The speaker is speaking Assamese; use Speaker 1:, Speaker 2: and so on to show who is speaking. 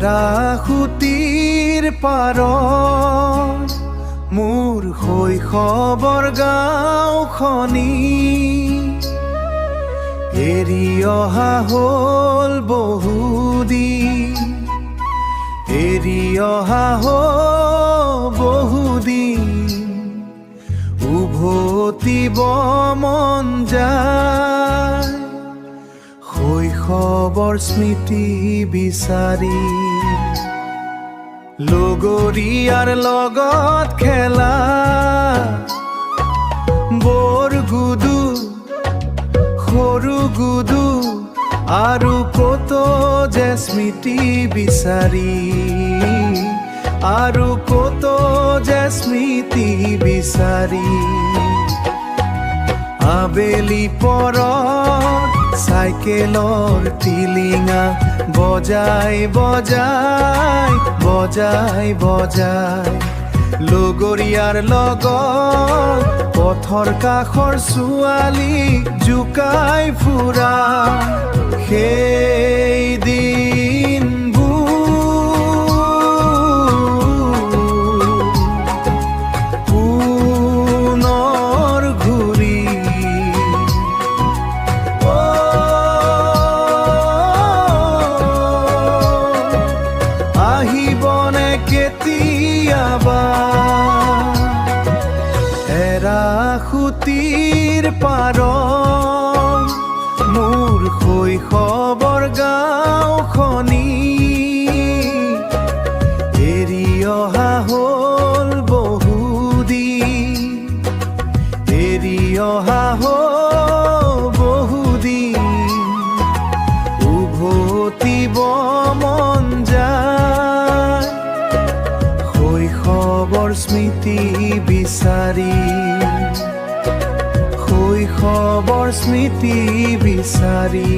Speaker 1: এৰা খুটিৰ পাৰত মোৰ শৈশৱৰ গাঁওখনি এৰি অহা হ'ল বহুদিন, এৰি অহা হ'ল বহুদিন। উভতিব মন যায় শৈশৱৰ স্মৃতি বিচাৰি, লগৰীয়াৰ লগত খেলা বৰ গুদু সৰু গুদু আৰু কত যে স্মৃতি বিচাৰি, আৰু কত যে স্মৃতি বিচাৰি। আবেলি পৰত চাইকেলৰ টিলিঙা বজাই বজাই বজাই বজাই লগৰীয়াৰ লগত পথৰ কাষৰ ছোৱালী জোকাই ফুৰা সেই দিনবোৰ পুনৰ ঘূৰি আহিবনে কেতিয়াবা। এৰা খুটিৰ পাৰত মোৰ শৈশৱৰ গাঁওখনি এৰি অহা হ'ল বহুদিন, এৰি অহা হ'ল বহুদিন। উভতিব মন যায় শৈশৱৰ স্মৃতি বিচাৰি, শৈশৱৰ স্মৃতি বিচাৰি।